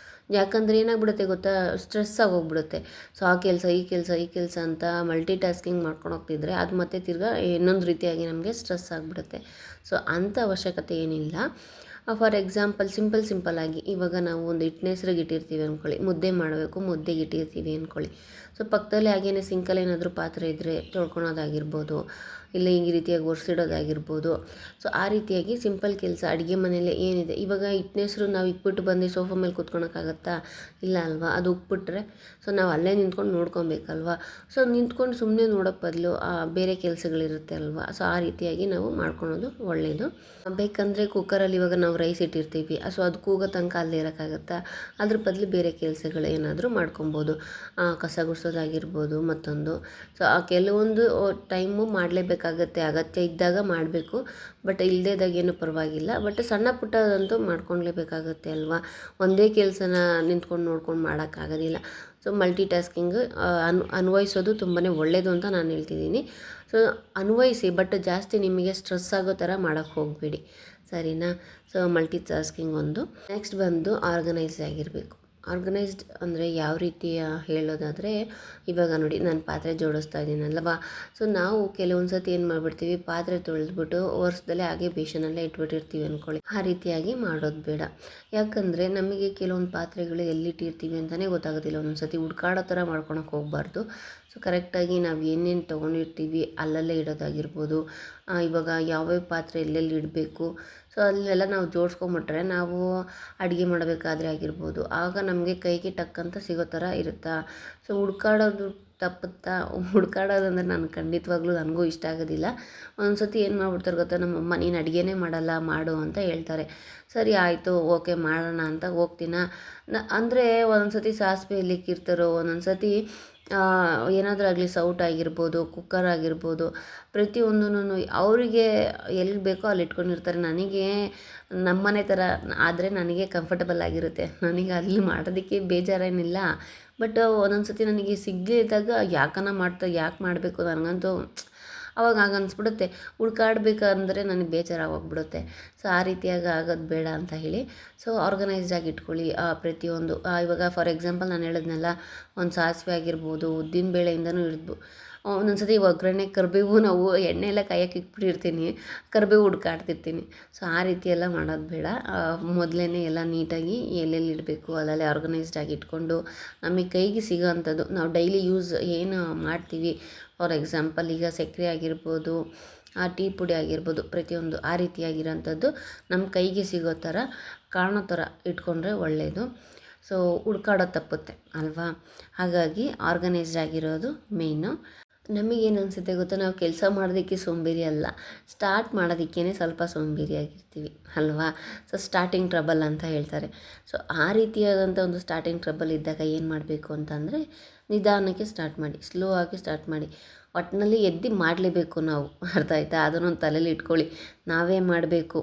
ಯಾಕಂದರೆ ಏನಾಗ್ಬಿಡುತ್ತೆ ಗೊತ್ತಾ, ಸ್ಟ್ರೆಸ್ ಆಗೋಗ್ಬಿಡುತ್ತೆ. ಸೊ ಆ ಕೆಲಸ ಈ ಕೆಲಸ ಅಂತ ಮಲ್ಟಿ ಟಾಸ್ಕಿಂಗ್ ಮಾಡ್ಕೊಂಡು ಹೋಗ್ತಿದ್ರೆ ಅದು ಮತ್ತೆ ತಿರ್ಗಿ ಇನ್ನೊಂದು ರೀತಿಯಾಗಿ ನಮಗೆ ಸ್ಟ್ರೆಸ್ ಆಗಿಬಿಡುತ್ತೆ. ಸೊ ಅಂಥ ಅವಶ್ಯಕತೆ ಏನಿಲ್ಲ. ಫಾರ್ ಎಕ್ಸಾಂಪಲ್ ಸಿಂಪಲ್ಲಾಗಿ ಇವಾಗ ನಾವು ಒಂದು ಹಿಟ್ಟಿನ ಹೆಸ್ರಿಗೆ ಇಟ್ಟಿರ್ತೀವಿ ಅಂದ್ಕೊಳ್ಳಿ, ಮುದ್ದೆ ಮಾಡಬೇಕು, ಮುದ್ದೆಗೆ ಇಟ್ಟಿರ್ತೀವಿ ಅಂದ್ಕೊಳ್ಳಿ. ಸೊ ಪಕ್ಕದಲ್ಲಿ ಹಾಗೇನೆ ಸಿಂಕಲ್ಲಿ ಏನಾದರೂ ಪಾತ್ರೆ ಇದ್ದರೆ ತೊಳ್ಕೊಳೋದಾಗಿರ್ಬೋದು, ಇಲ್ಲ ಈ ರೀತಿಯಾಗಿ ಒರೆಸಿಡೋದಾಗಿರ್ಬೋದು. ಸೊ ಆ ರೀತಿಯಾಗಿ ಸಿಂಪಲ್ ಕೆಲಸ ಅಡುಗೆ ಮನೆಯಲ್ಲೇ ಏನಿದೆ. ಇವಾಗ ಹಿಟ್ಟಿನ ಹೆಸ್ರು ನಾವು ಇಟ್ಬಿಟ್ಟು ಬಂದು ಸೋಫಾ ಮೇಲೆ ಕೂತ್ಕೊಳಕ್ಕಾಗತ್ತಾ, ಇಲ್ಲ ಅಲ್ವಾ. ಅದು ಉಕ್ಬಿಟ್ರೆ ಸೊ ನಾವು ಅಲ್ಲೇ ನಿಂತ್ಕೊಂಡು ನೋಡ್ಕೊಬೇಕಲ್ವಾ. ಸೊ ನಿಂತ್ಕೊಂಡು ಸುಮ್ಮನೆ ನೋಡೋ ಬದಲು ಬೇರೆ ಕೆಲಸಗಳಿರುತ್ತೆ ಅಲ್ವಾ. ಸೊ ಆ ರೀತಿಯಾಗಿ ನಾವು ಮಾಡ್ಕೊಳೋದು ಒಳ್ಳೆಯದು. ಬೇಕಂದರೆ ಕುಕ್ಕರಲ್ಲಿ ಇವಾಗ ನಾವು ರೈಸ್ ಇಟ್ಟಿರ್ತೀವಿ, ಸೊ ಅದು ಕೂಗೋ ತನಕ ಅಲ್ಲೇ ಇರೋಕ್ಕಾಗತ್ತಾ. ಅದ್ರ ಬದಲು ಬೇರೆ ಕೆಲಸಗಳು ಏನಾದರೂ ಮಾಡ್ಕೊಬೋದು, ಕಸ ಗುಡಿಸೋದಾಗಿರ್ಬೋದು ಮತ್ತೊಂದು. ಸೊ ಆ ಕೆಲವೊಂದು ಟೈಮು ಮಾಡಲೇಬೇಕಾಗತ್ತೆ, ಅಗತ್ಯ ಇದ್ದಾಗ ಮಾಡಬೇಕು. ಬಟ್ ಇಲ್ಲದೇ ಏನೂ ಪರವಾಗಿಲ್ಲ. ಬಟ್ ಸಣ್ಣ ಪುಟ್ಟದಂತೂ ಮಾಡ್ಕೊಳ್ಲೇಬೇಕಾಗತ್ತೆ ಅಲ್ವಾ. ಒಂದೇ ಕೆಲಸನ ನಿಂತ್ಕೊಂಡು ನೋಡ್ಕೊಂಡು ಮಾಡೋಕ್ಕಾಗೋದಿಲ್ಲ. ಸೊ ಮಲ್ಟಿ ಟಾಸ್ಕಿಂಗ್ ಅನ್ವಯಿಸೋದು ತುಂಬಾ ಒಳ್ಳೆಯದು ಅಂತ ನಾನು ಹೇಳ್ತಿದ್ದೀನಿ. ಸೊ ಅನ್ವಯಿಸಿ, ಬಟ್ ಜಾಸ್ತಿ ನಿಮಗೆ ಸ್ಟ್ರೆಸ್ ಆಗೋ ಥರ ಮಾಡೋಕ್ಕೆ ಹೋಗಬೇಡಿ, ಸರಿನಾ. ಸೊ ಮಲ್ಟಿ ಟಾಸ್ಕಿಂಗ್ ಒಂದು. ನೆಕ್ಸ್ಟ್ ಬಂದು ಆರ್ಗನೈಸ್ ಆಗಿರಬೇಕು. ಆರ್ಗನೈಸ್ಡ್ ಅಂದರೆ ಯಾವ ರೀತಿಯ ಹೇಳೋದಾದರೆ, ಇವಾಗ ನೋಡಿ ನಾನು ಪಾತ್ರೆ ಜೋಡಿಸ್ತಾ ಇದ್ದೀನಲ್ವಾ. ಸೊ ನಾವು ಕೆಲವೊಂದು ಸತಿ ಏನು ಮಾಡಿಬಿಡ್ತೀವಿ, ಪಾತ್ರೆ ತೊಳೆದ್ಬಿಟ್ಟು ಒರೆಸ್ದಲ್ಲೇ ಹಾಗೆ ಬೇಷನಲ್ಲೇ ಇಟ್ಬಿಟ್ಟಿರ್ತೀವಿ ಅಂದ್ಕೊಳ್ಳಿ. ಆ ರೀತಿಯಾಗಿ ಮಾಡೋದು ಬೇಡ. ಯಾಕಂದರೆ ನಮಗೆ ಕೆಲವೊಂದು ಪಾತ್ರೆಗಳು ಎಲ್ಲಿಟ್ಟಿರ್ತೀವಿ ಅಂತಲೇ ಗೊತ್ತಾಗೋದಿಲ್ಲ. ಒಂದೊಂದು ಸತಿ ಹುಡ್ಕಾಡೋ ಥರ ಮಾಡ್ಕೊಳಕ್ಕೆ ಹೋಗಬಾರ್ದು. ಸೊ ಕರೆಕ್ಟಾಗಿ ನಾವು ಏನೇನು ತೊಗೊಂಡಿರ್ತೀವಿ ಅಲ್ಲಲ್ಲೇ ಇಡೋದಾಗಿರ್ಬೋದು. ಇವಾಗ ಯಾವ್ಯಾವ ಪಾತ್ರೆ ಎಲ್ಲೆಲ್ಲಿ ಇಡಬೇಕು, ಸೊ ಅಲ್ಲೆಲ್ಲ ನಾವು ಜೋಡಿಸ್ಕೊಂಬಿಟ್ರೆ ನಾವು ಅಡುಗೆ ಮಾಡಬೇಕಾದ್ರೆ ಆಗಿರ್ಬೋದು, ಆಗ ನಮಗೆ ಕೈಗೆ ಟಕ್ಕಂತ ಸಿಗೋ ಥರ ಇರುತ್ತಾ. ಸೊ ಹುಡ್ಕಾಡೋದು ತಪ್ಪುತ್ತಾ. ಹುಡ್ಕಾಡೋದಂದ್ರೆ ನಾನು ಖಂಡಿತವಾಗ್ಲೂ ನನಗೂ ಇಷ್ಟ ಆಗೋದಿಲ್ಲ. ಒಂದೊಂದು ಸತಿ ಏನು ಮಾಡ್ಬಿಡ್ತಾರೆ ಗೊತ್ತಾ, ನಮ್ಮಮ್ಮ ನೀನು ಅಡುಗೆನೇ ಮಾಡಲ್ಲ ಮಾಡು ಅಂತ ಹೇಳ್ತಾರೆ. ಸರಿ ಆಯಿತು ಓಕೆ ಮಾಡೋಣ ಅಂತ ಹೋಗ್ತೀನ. ಅಂದರೆ ಒಂದೊಂದು ಸತಿ ಸಾಸಿವೆ ಎಲ್ಲಿಕ್ಕಿರ್ತಾರೋ, ಒಂದೊಂದು ಸತಿ ಏನಾದರೂ ಆಗಲಿ ಸೌಟ್ ಆಗಿರ್ಬೋದು, ಕುಕ್ಕರ್ ಆಗಿರ್ಬೋದು, ಪ್ರತಿಯೊಂದೂ ಅವರಿಗೆ ಎಲ್ಲಿ ಬೇಕೋ ಅಲ್ಲಿ ಇಟ್ಕೊಂಡಿರ್ತಾರೆ. ನನಗೆ ನಮ್ಮನೆ ಥರ ಆದರೆ ನನಗೆ ಕಂಫರ್ಟಬಲ್ ಆಗಿರುತ್ತೆ. ನನಗೆ ಅಲ್ಲಿ ಮಾಡೋದಕ್ಕೆ ಬೇಜಾರೇನಿಲ್ಲ. ಬಟ್ ಒಂದೊಂದು ಸತಿ ನನಗೆ ಸಿಗದೇ ಯಾಕೆ ಮಾಡಬೇಕು ನನಗಂತೂ ಅವಾಗ ಅನಿಸ್ಬಿಡುತ್ತೆ. ಹುಡ್ಕಾಡ್ಬೇಕಂದ್ರೆ ನನಗೆ ಬೇಜಾರಾಗೋಗ್ಬಿಡುತ್ತೆ. ಸೊ ಆ ರೀತಿಯಾಗಿ ಆಗೋದು ಬೇಡ ಅಂತ ಹೇಳಿ ಸೊ ಆರ್ಗನೈಸ್ಡ್ ಆಗಿ ಇಟ್ಕೊಳ್ಳಿ ಪ್ರತಿಯೊಂದು. ಇವಾಗ ಫಾರ್ ಎಕ್ಸಾಂಪಲ್ ನಾನು ಹೇಳಿದ್ನಲ್ಲ, ಒಂದು ಸಾಸಿವೆ ಆಗಿರ್ಬೋದು, ಉದ್ದಿನ ಬೇಳೆಯಿಂದನೂ ಹಿಡಿದು ಒಂದೊಂದು ಸತಿ ಒಗ್ಗರಣೆ ಕರಿಬೇವು ನಾವು ಎಣ್ಣೆ ಎಲ್ಲ ಕಾಯಕ್ಕೆ ಇಟ್ಬಿಟ್ಟಿರ್ತೀನಿ, ಕರಿಬೇವು ಹುಡ್ಕಾಡ್ತಿರ್ತೀನಿ. ಸೊ ಆ ರೀತಿ ಎಲ್ಲ ಮಾಡೋದು ಬೇಡ. ಮೊದಲೇ ಎಲ್ಲ ನೀಟಾಗಿ ಎಲ್ಲೆಲ್ಲಿ ಇಡಬೇಕು ಅಲ್ಲಲ್ಲೇ ಆರ್ಗನೈಸ್ಡ್ ಆಗಿ ಇಟ್ಕೊಂಡು ನಮಗೆ ಕೈಗೆ ಸಿಗೋ ಅಂಥದ್ದು ನಾವು ಡೈಲಿ ಯೂಸ್ ಏನು ಮಾಡ್ತೀವಿ, ಫಾರ್ ಎಕ್ಸಾಂಪಲ್ ಈಗ ಸಕ್ಕರೆ ಆಗಿರ್ಬೋದು, ಟೀ ಪುಡಿ ಆಗಿರ್ಬೋದು, ಪ್ರತಿಯೊಂದು ಆ ರೀತಿಯಾಗಿರೋಂಥದ್ದು ನಮ್ಮ ಕೈಗೆ ಸಿಗೋ ಥರ ಕಾಣೋ ಥರ ಇಟ್ಕೊಂಡ್ರೆ ಒಳ್ಳೆಯದು. ಸೊ ಹುಡ್ಕಾಡೋದು ತಪ್ಪುತ್ತೆ ಅಲ್ವಾ. ಹಾಗಾಗಿ ಆರ್ಗನೈಸ್ಡ್ ಆಗಿರೋದು ಮೇಯ್ನು. ನಮಗೇನು ಅನಿಸುತ್ತೆ ಗೊತ್ತಾ, ನಾವು ಕೆಲಸ ಮಾಡೋದಕ್ಕೆ ಸೋಂಬೇರಿ ಅಲ್ಲ, ಸ್ಟಾರ್ಟ್ ಮಾಡೋದಕ್ಕೇ ಸ್ವಲ್ಪ ಸೋಂಬೇರಿಯಾಗಿರ್ತೀವಿ ಅಲ್ವಾ. ಸೊ ಸ್ಟಾರ್ಟಿಂಗ್ ಟ್ರಬಲ್ ಅಂತ ಹೇಳ್ತಾರೆ. ಸೊ ಆ ರೀತಿಯಾದಂಥ ಒಂದು ಸ್ಟಾರ್ಟಿಂಗ್ ಟ್ರಬಲ್ ಇದ್ದಾಗ ಏನು ಮಾಡಬೇಕು ಅಂತಂದರೆ, ನಿಧಾನಕ್ಕೆ ಸ್ಟಾರ್ಟ್ ಮಾಡಿ, ಸ್ಲೋ ಆಗಿ ಸ್ಟಾರ್ಟ್ ಮಾಡಿ. ಒಟ್ಟಿನಲ್ಲಿ ಎದ್ದು ಮಾಡಲೇಬೇಕು ನಾವು, ಅರ್ಥ ಆಯ್ತಾ. ಅದನ್ನೊಂದು ತಲೆಯಲ್ಲಿ ಇಟ್ಕೊಳ್ಳಿ, ನಾವೇ ಮಾಡಬೇಕು,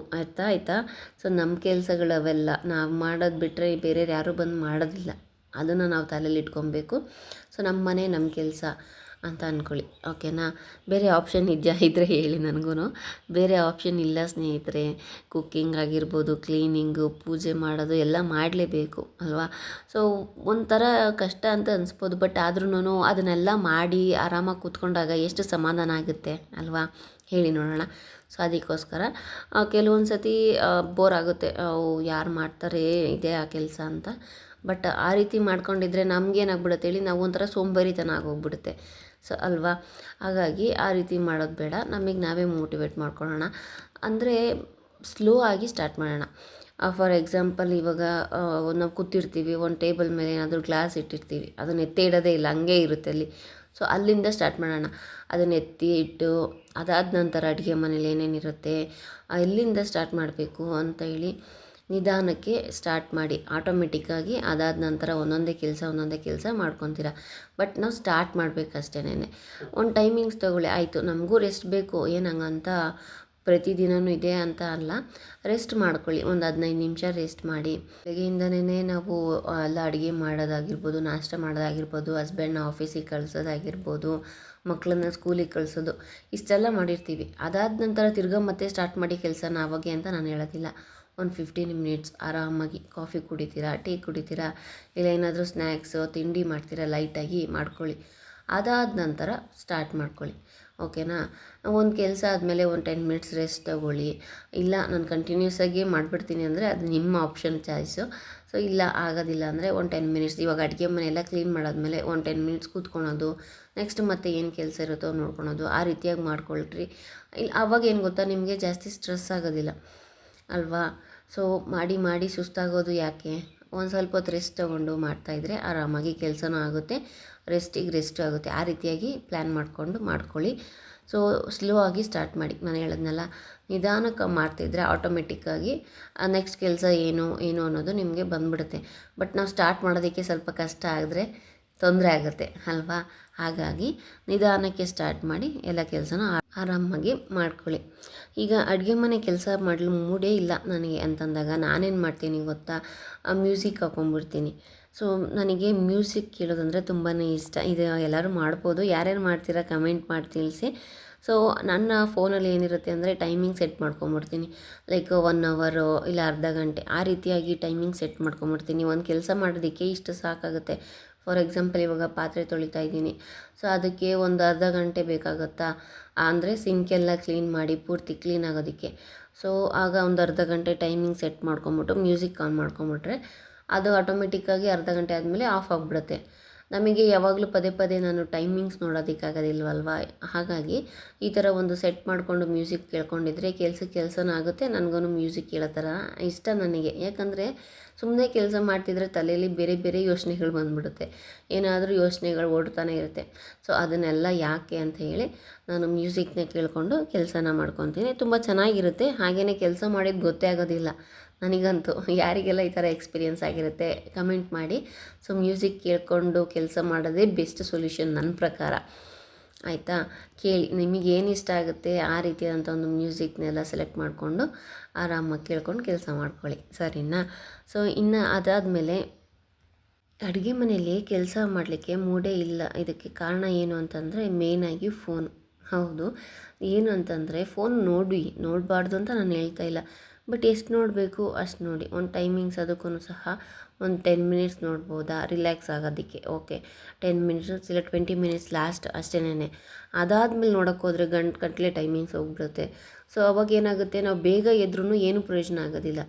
ಆಯಿತಾ. ಸೊ ನಮ್ಮ ಕೆಲಸಗಳವೆಲ್ಲ ನಾವು ಮಾಡೋದು ಬಿಟ್ಟರೆ ಬೇರೆಯವ್ರು ಯಾರೂ ಬಂದು ಮಾಡೋದಿಲ್ಲ, ಅದನ್ನು ನಾವು ತಲೆಯಲ್ಲಿ ಇಟ್ಕೊಬೇಕು. ಸೊ ನಮ್ಮ ಮನೆ ನಮ್ಮ ಕೆಲಸ ಅಂತ ಅಂದ್ಕೊಳ್ಳಿ, ಓಕೆನಾ. ಬೇರೆ ಆಪ್ಷನ್ ಇದ್ದರೆ ಹೇಳಿ ನನಗೂ. ಬೇರೆ ಆಪ್ಷನ್ ಇಲ್ಲ ಸ್ನೇಹಿತರೆ. ಕುಕ್ಕಿಂಗ್ ಆಗಿರ್ಬೋದು, ಕ್ಲೀನಿಂಗು, ಪೂಜೆ ಮಾಡೋದು ಎಲ್ಲ ಮಾಡಲೇಬೇಕು ಅಲ್ವಾ. ಸೊ ಒಂಥರ ಕಷ್ಟ ಅಂತ ಅನಿಸ್ಬೋದು, ಬಟ್ ಆದ್ರೂ ಅದನ್ನೆಲ್ಲ ಮಾಡಿ ಆರಾಮಾಗಿ ಕೂತ್ಕೊಂಡಾಗ ಎಷ್ಟು ಸಮಾಧಾನ ಆಗುತ್ತೆ ಅಲ್ವಾ, ಹೇಳಿ ನೋಡೋಣ. ಸೊ ಅದಕ್ಕೋಸ್ಕರ ಕೆಲವೊಂದು ಸತಿ ಬೋರ್ ಆಗುತ್ತೆ, ಯಾರು ಮಾಡ್ತಾರೆ ಇದೇ ಆ ಕೆಲಸ ಅಂತ. ಬಟ್ ಆ ರೀತಿ ಮಾಡ್ಕೊಂಡಿದ್ರೆ ನಮಗೇನಾಗ್ಬಿಡುತ್ತೆ ಹೇಳಿ, ನಾವು ಒಂಥರ ಸೋಂಬೇರಿತನ ಆಗೋಗ್ಬಿಡುತ್ತೆ. ಸೊ ಅಲ್ವಾ. ಹಾಗಾಗಿ ಆ ರೀತಿ ಮಾಡೋದು ಬೇಡ, ನಮಗೆ ನಾವೇ ಮೋಟಿವೇಟ್ ಮಾಡ್ಕೊಳ್ಳೋಣ. ಅಂದರೆ ಸ್ಲೋ ಆಗಿ ಸ್ಟಾರ್ಟ್ ಮಾಡೋಣ. ಫಾರ್ ಎಕ್ಸಾಂಪಲ್ ಇವಾಗ ನಾವು ಕೂತಿರ್ತೀವಿ, ಒಂದು ಟೇಬಲ್ ಮೇಲೆ ಏನಾದರೂ ಗ್ಲಾಸ್ ಇಟ್ಟಿರ್ತೀವಿ, ಅದನ್ನು ಎತ್ತಿ ಇಡೋದೇ ಇಲ್ಲ, ಹಂಗೆ ಇರುತ್ತೆ ಅಲ್ಲಿ. ಸೊ ಅಲ್ಲಿಂದ ಸ್ಟಾರ್ಟ್ ಮಾಡೋಣ. ಅದನ್ನು ಎತ್ತಿ ಇಟ್ಟು ಅದಾದ ನಂತರ ಅಡುಗೆ ಮನೇಲಿ ಏನೇನಿರುತ್ತೆ ಎಲ್ಲಿಂದ ಸ್ಟಾರ್ಟ್ ಮಾಡಬೇಕು ಅಂತ ಹೇಳಿ ನಿಧಾನಕ್ಕೆ ಸ್ಟಾರ್ಟ್ ಮಾಡಿ. ಆಟೋಮೆಟಿಕ್ಕಾಗಿ ಅದಾದ ನಂತರ ಒಂದೊಂದೇ ಕೆಲಸ ಮಾಡ್ಕೊತೀರ. ಬಟ್ ನಾವು ಸ್ಟಾರ್ಟ್ ಮಾಡಬೇಕಷ್ಟೇನೆ. ಒಂದು ಟೈಮಿಂಗ್ಸ್ ತೊಗೊಳ್ಳಿ, ಆಯಿತು ನಮಗೂ ರೆಸ್ಟ್ ಬೇಕು, ಏನು ಹಂಗಂತ ಪ್ರತಿದಿನವೂ ಇದೆ ಅಂತ ಅಲ್ಲ, ರೆಸ್ಟ್ ಮಾಡ್ಕೊಳ್ಳಿ. ಒಂದು 15 ನಿಮಿಷ ರೆಸ್ಟ್ ಮಾಡಿ. ಬೆಳಗ್ಗೆಯಿಂದನೇ ನಾವು ಎಲ್ಲ ಅಡುಗೆ ಮಾಡೋದಾಗಿರ್ಬೋದು, ನಾಷ್ಟ ಮಾಡೋದಾಗಿರ್ಬೋದು, ಹಸ್ಬೆಂಡ್ನ ಆಫೀಸಿಗೆ ಕಳ್ಸೋದಾಗಿರ್ಬೋದು, ಮಕ್ಕಳನ್ನ ಸ್ಕೂಲಿಗೆ ಕಳಿಸೋದು, ಇಷ್ಟೆಲ್ಲ ಮಾಡಿರ್ತೀವಿ. ಅದಾದ ನಂತರ ತಿರ್ಗಾ ಮತ್ತೆ ಸ್ಟಾರ್ಟ್ ಮಾಡಿ ಕೆಲಸನ ಅವಾಗೆ ಅಂತ ನಾನು ಹೇಳೋದಿಲ್ಲ. ಒಂದು 15 ಮಿನಿಟ್ಸ್ ಆರಾಮಾಗಿ ಕಾಫಿ ಕುಡಿತೀರಾ, ಟೀ ಕುಡಿತೀರಾ, ಇಲ್ಲ ಏನಾದರೂ ಸ್ನ್ಯಾಕ್ಸು ತಿಂಡಿ ಮಾಡ್ತೀರಾ, ಲೈಟಾಗಿ ಮಾಡ್ಕೊಳ್ಳಿ. ಅದಾದ ನಂತರ ಸ್ಟಾರ್ಟ್ ಮಾಡ್ಕೊಳ್ಳಿ, ಓಕೆನಾ. ಒಂದು ಕೆಲಸ ಆದಮೇಲೆ ಒಂದು 10 ಮಿನಿಟ್ಸ್ ರೆಸ್ಟ್ ತೊಗೊಳ್ಳಿ. ಇಲ್ಲ ನಾನು ಕಂಟಿನ್ಯೂಸ್ ಆಗಿ ಮಾಡಿಬಿಡ್ತೀನಿ ಅಂದರೆ ಅದು ನಿಮ್ಮ ಆಪ್ಷನ್ ಚಾಯ್ಸು. ಸೊ ಇಲ್ಲ ಆಗೋದಿಲ್ಲ ಅಂದರೆ ಒಂದು 10 ಮಿನಿಟ್ಸ್, ಇವಾಗ ಅಡುಗೆ ಮನೆಯೆಲ್ಲ ಕ್ಲೀನ್ ಮಾಡಾದ್ಮೇಲೆ ಒಂದು 10 ಮಿನಿಟ್ಸ್ ಕೂತ್ಕೊಳೋದು, ನೆಕ್ಸ್ಟ್ ಮತ್ತೆ ಏನು ಕೆಲಸ ಇರುತ್ತೋ ನೋಡ್ಕೊಳೋದು, ಆ ರೀತಿಯಾಗಿ ಮಾಡ್ಕೊಳ್ರಿ. ಇಲ್ಲ ಆವಾಗ ಏನು ಗೊತ್ತಾ, ನಿಮಗೆ ಜಾಸ್ತಿ ಸ್ಟ್ರೆಸ್ ಆಗೋದಿಲ್ಲ ಅಲ್ವಾ. ಸೊ ಮಾಡಿ ಸುಸ್ತಾಗೋದು ಯಾಕೆ, ಒಂದು ಸ್ವಲ್ಪ ಹೊತ್ತು ರೆಸ್ಟ್ ತೊಗೊಂಡು ಮಾಡ್ತಾಯಿದ್ರೆ ಆರಾಮಾಗಿ ಕೆಲಸನೂ ಆಗುತ್ತೆ, ರೆಸ್ಟಿಗೆ ರೆಸ್ಟು ಆಗುತ್ತೆ. ಆ ರೀತಿಯಾಗಿ ಪ್ಲ್ಯಾನ್ ಮಾಡಿಕೊಂಡು ಮಾಡ್ಕೊಳ್ಳಿ. ಸೊ ಸ್ಲೋ ಆಗಿ ಸ್ಟಾರ್ಟ್ ಮಾಡಿ. ನಾನು ಹೇಳಿದ್ನಲ್ಲ, ನಿಧಾನಕ್ಕೆ ಮಾಡ್ತಿದ್ರೆ ಆಟೋಮೆಟಿಕ್ಕಾಗಿ ನೆಕ್ಸ್ಟ್ ಕೆಲಸ ಏನು ಅನ್ನೋದು ನಿಮಗೆ ಬಂದ್ಬಿಡುತ್ತೆ. ಬಟ್ ನಾವು ಸ್ಟಾರ್ಟ್ ಮಾಡೋದಕ್ಕೆ ಸ್ವಲ್ಪ ಕಷ್ಟ ಆದರೆ ತೊಂದರೆ ಆಗುತ್ತೆ ಅಲ್ವಾ. ಹಾಗಾಗಿ ನಿಧಾನಕ್ಕೆ ಸ್ಟಾರ್ಟ್ ಮಾಡಿ ಎಲ್ಲ ಕೆಲಸನೂ ಆರಾಮಾಗಿ ಮಾಡ್ಕೊಳ್ಳಿ. ಈಗ ಅಡುಗೆ ಮನೆ ಕೆಲಸ ಮಾಡಲು ಮೂಡೇ ಇಲ್ಲ ನನಗೆ ಅಂತಂದಾಗ ನಾನೇನು ಮಾಡ್ತೀನಿ ಗೊತ್ತಾ, ಮ್ಯೂಸಿಕ್ ಹಾಕ್ಕೊಂಬಿಡ್ತೀನಿ. ಸೊ ನನಗೆ ಮ್ಯೂಸಿಕ್ ಕೇಳೋದಂದರೆ ತುಂಬಾ ಇಷ್ಟ. ಇದು ಎಲ್ಲರೂ ಮಾಡ್ಬೋದು, ಯಾರ್ಯಾರು ಮಾಡ್ತೀರಾ ಕಮೆಂಟ್ ಮಾಡಿ ತಿಳಿಸಿ. ಸೊ ನನ್ನ ಫೋನಲ್ಲಿ ಏನಿರುತ್ತೆ ಅಂದರೆ ಟೈಮಿಂಗ್ ಸೆಟ್ ಮಾಡ್ಕೊಂಬಿಡ್ತೀನಿ. ಲೈಕ್ 1 ಅವರು ಇಲ್ಲ ಅರ್ಧ ಗಂಟೆ ಆ ರೀತಿಯಾಗಿ ಟೈಮಿಂಗ್ ಸೆಟ್ ಮಾಡ್ಕೊಂಬಿಡ್ತೀನಿ. ಒಂದು ಕೆಲಸ ಮಾಡೋದಕ್ಕೆ ಇಷ್ಟು ಸಾಕಾಗುತ್ತೆ. ಫಾರ್ ಎಕ್ಸಾಂಪಲ್ ಇವಾಗ ಪಾತ್ರೆ ತೊಳಿತಾ ಇದ್ದೀನಿ, ಸೊ ಅದಕ್ಕೆ ಒಂದು ಅರ್ಧ ಗಂಟೆ ಬೇಕಾಗುತ್ತಾ, ಅಂದರೆ ಸಿಂಕೆಲ್ಲ ಕ್ಲೀನ್ ಮಾಡಿ ಪೂರ್ತಿ ಕ್ಲೀನ್ ಆಗೋದಕ್ಕೆ. ಸೊ ಆಗ ಒಂದು ಅರ್ಧ ಗಂಟೆ ಟೈಮಿಂಗ್ ಸೆಟ್ ಮಾಡ್ಕೊಂಬಿಟ್ಟು ಮ್ಯೂಸಿಕ್ ಆನ್ ಮಾಡ್ಕೊಂಬಿಟ್ರೆ ಅದು ಆಟೋಮೆಟಿಕ್ಕಾಗಿ ಅರ್ಧ ಗಂಟೆ ಆದಮೇಲೆ ಆಫ್ ಆಗಿಬಿಡುತ್ತೆ. ನಮಗೆ ಯಾವಾಗಲೂ ಪದೇ ನಾನು ಟೈಮಿಂಗ್ಸ್ ನೋಡೋದಕ್ಕಾಗೋದಿಲ್ವಲ್ವ. ಹಾಗಾಗಿ ಈ ಥರ ಒಂದು ಸೆಟ್ ಮಾಡಿಕೊಂಡು ಮ್ಯೂಸಿಕ್ ಕೇಳ್ಕೊಂಡಿದ್ರೆ ಕೆಲಸನೂ ಆಗುತ್ತೆ, ನನಗೂ ಮ್ಯೂಸಿಕ್ ಕೇಳೋ ಥರ ಇಷ್ಟ ನನಗೆ. ಯಾಕಂದರೆ ಸುಮ್ಮನೆ ಕೆಲಸ ಮಾಡ್ತಿದ್ರೆ ತಲೆಯಲ್ಲಿ ಬೇರೆ ಯೋಚನೆಗಳು ಬಂದುಬಿಡುತ್ತೆ, ಏನಾದರೂ ಯೋಚನೆಗಳು ಓಡ್ತಾನೆ ಇರುತ್ತೆ. ಸೊ ಅದನ್ನೆಲ್ಲ ಯಾಕೆ ಅಂತ ಹೇಳಿ ನಾನು ಮ್ಯೂಸಿಕ್ನ ಕೇಳಿಕೊಂಡು ಕೆಲಸನ ಮಾಡ್ಕೊತೀನಿ. ತುಂಬ ಚೆನ್ನಾಗಿರುತ್ತೆ. ಹಾಗೆಯೇ ಕೆಲಸ ಮಾಡಿದ್ದು ಗೊತ್ತೇ ಆಗೋದಿಲ್ಲ, ನನಗಂತೂ ಯಾರಿಗೆಲ್ಲ ಈ ಥರ ಎಕ್ಸ್ಪೀರಿಯೆನ್ಸ್ ಆಗಿರುತ್ತೆ ಕಮೆಂಟ್ ಮಾಡಿ. ಸೊ ಮ್ಯೂಸಿಕ್ ಕೇಳಿಕೊಂಡು ಕೆಲಸ ಮಾಡೋದೇ ಬೆಸ್ಟ್ ಸೊಲ್ಯೂಷನ್ ನನ್ನ ಪ್ರಕಾರ. ಆಯಿತಾ, ಕೇಳಿ ನಿಮಗೇನು ಇಷ್ಟ ಆಗುತ್ತೆ ಆ ರೀತಿಯಾದಂಥ ಒಂದು ಮ್ಯೂಸಿಕ್ನೆಲ್ಲ ಸೆಲೆಕ್ಟ್ ಮಾಡಿಕೊಂಡು ಆರಾಮಾಗಿ ಕೇಳ್ಕೊಂಡು ಕೆಲಸ ಮಾಡ್ಕೊಳ್ಳಿ, ಸರಿನಾ. ಸೊ ಇನ್ನು ಅದಾದಮೇಲೆ ಅಡುಗೆ ಮನೆಯಲ್ಲಿ ಕೆಲಸ ಮಾಡಲಿಕ್ಕೆ ಮೂಡೇ ಇಲ್ಲ. ಇದಕ್ಕೆ ಕಾರಣ ಏನು ಅಂತಂದರೆ ಮೇಯ್ನಾಗಿ ಫೋನು. ಹೌದು, ಏನು ಅಂತಂದರೆ ಫೋನ್ ನೋಡಬಾರ್ದು ಅಂತ ನಾನು ಹೇಳ್ತಾ ಇಲ್ಲ, ಬಟ್ ಎಷ್ಟು ನೋಡಬೇಕು ಅಷ್ಟು ನೋಡಿ. ಒಂದು ಟೈಮಿಂಗ್ಸ್ ಅದಕ್ಕೂ ಸಹ ಒಂದು 10 ಮಿನಿಟ್ಸ್ ನೋಡ್ಬೋದಾ ರಿಲ್ಯಾಕ್ಸ್ ಆಗೋದಕ್ಕೆ, ಓಕೆ 10 ಮಿನಿಟ್ಸ್ ಇಲ್ಲ 20 ಮಿನಿಟ್ಸ್ ಲಾಸ್ಟ್ ಅಷ್ಟೇನೆ. ಅದಾದಮೇಲೆ ನೋಡೋಕ್ಕೆ ಹೋದರೆ ಗಂಟೆ ಟೈಮಿಂಗ್ಸ್ ಹೋಗ್ಬಿಡುತ್ತೆ. ಸೊ ಅವಾಗ ಏನಾಗುತ್ತೆ, ನಾವು ಬೇಗ ಎದ್ರೂ ಏನೂ ಪ್ರಯೋಜನ ಆಗೋದಿಲ್ಲ.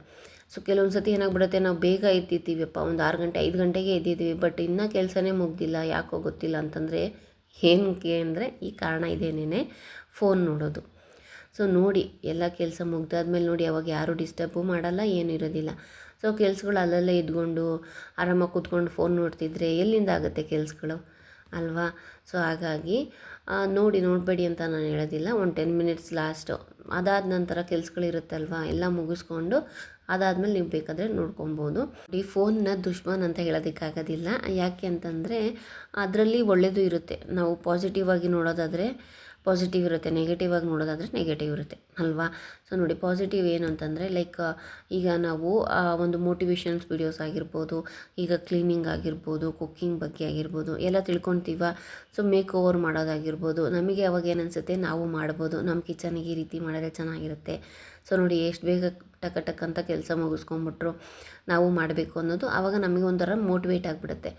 ಸೊ ಕೆಲವೊಂದು ಸತಿ ಏನಾಗ್ಬಿಡುತ್ತೆ, ನಾವು ಬೇಗ ಎದ್ದಿದ್ದೀವಪ್ಪ, ಒಂದು 6 ಗಂಟೆ 5 ಗಂಟೆಗೆ ಎದ್ದಿದ್ದೀವಿ, ಬಟ್ ಇನ್ನೂ ಕೆಲಸನೇ ಮುಗ್ದಿಲ್ಲ, ಯಾಕೋ ಗೊತ್ತಿಲ್ಲ ಅಂತಂದರೆ ಏನಕ್ಕೆ ಅಂದರೆ ಈ ಕಾರಣ ಇದೇನೇ, ಫೋನ್ ನೋಡೋದು. ಸೊ ನೋಡಿ, ಎಲ್ಲ ಕೆಲಸ ಮುಗ್ದಾದ್ಮೇಲೆ ನೋಡಿ, ಅವಾಗ ಯಾರೂ ಡಿಸ್ಟರ್ಬು ಮಾಡಲ್ಲ, ಏನೂ ಇರೋದಿಲ್ಲ. ಸೊ ಕೆಲ್ಸಗಳು ಅಲ್ಲಲ್ಲೇ ಇದ್ಕೊಂಡು ಆರಾಮಾಗಿ ಕೂತ್ಕೊಂಡು ಫೋನ್ ನೋಡ್ತಿದ್ರೆ ಎಲ್ಲಿಂದ ಆಗುತ್ತೆ ಕೆಲಸಗಳು, ಅಲ್ವಾ. ಸೊ ಹಾಗಾಗಿ ನೋಡಬೇಡಿ ಅಂತ ನಾನು ಹೇಳೋದಿಲ್ಲ. ಒಂದು 10 ಮಿನಿಟ್ಸ್ ಲಾಸ್ಟು, ಅದಾದ ನಂತರ ಕೆಲಸಗಳಿರುತ್ತಲ್ವ ಎಲ್ಲ ಮುಗಿಸ್ಕೊಂಡು ಅದಾದಮೇಲೆ ನೀವು ಬೇಕಾದರೆ ನೋಡ್ಕೊಬೋದು. ಈ ಫೋನ್ನ ದುಶ್ಮನ್ ಅಂತ ಹೇಳೋದಕ್ಕಾಗೋದಿಲ್ಲ. ಯಾಕೆ ಅಂತಂದರೆ ಅದರಲ್ಲಿ ಒಳ್ಳೆಯದು ಇರುತ್ತೆ. ನಾವು ಪಾಸಿಟಿವ್ ಆಗಿ ನೋಡೋದಾದರೆ ಪಾಸಿಟಿವ್ ಇರುತ್ತೆ, ನೆಗೆಟಿವ್ ಆಗಿ ನೋಡೋದಾದರೆ ನೆಗೆಟಿವ್ ಇರುತ್ತೆ, ಅಲ್ವಾ. ಸೊ ನೋಡಿ, ಪಾಸಿಟಿವ್ ಏನು ಅಂತಂದರೆ ಲೈಕ್ ಈಗ ನಾವು ಒಂದು ಮೋಟಿವೇಶನ್ಸ್ ವಿಡಿಯೋಸ್ ಆಗಿರ್ಬೋದು, ಈಗ ಕ್ಲೀನಿಂಗ್ ಆಗಿರ್ಬೋದು, ಕುಕ್ಕಿಂಗ್ ಬಗ್ಗೆ ಆಗಿರ್ಬೋದು ಎಲ್ಲ ತಿಳ್ಕೊತೀವ. ಸೊ ಮೇಕ್ ಓವರ್ ಮಾಡೋದಾಗಿರ್ಬೋದು, ನಮಗೆ ಅವಾಗ ಏನು ಅನಿಸುತ್ತೆ, ನಾವು ಮಾಡ್ಬೋದು, ನಮ್ಮ ಕಿಚನಿಗೆ ಈ ರೀತಿ ಮಾಡಿದ್ರೆ ಚೆನ್ನಾಗಿರುತ್ತೆ. ಸೊ ನೋಡಿ, ಎಷ್ಟು ಬೇಗ ಟಕ್ ಅಂತ ಕೆಲಸ ಮುಗಿಸ್ಕೊಂಬಿಟ್ರು ನಾವು ಮಾಡಬೇಕು ಅನ್ನೋದು ಆವಾಗ ನಮಗೆ ಒಂಥರ ಮೋಟಿವೇಟ್ ಆಗಿಬಿಡುತ್ತೆ,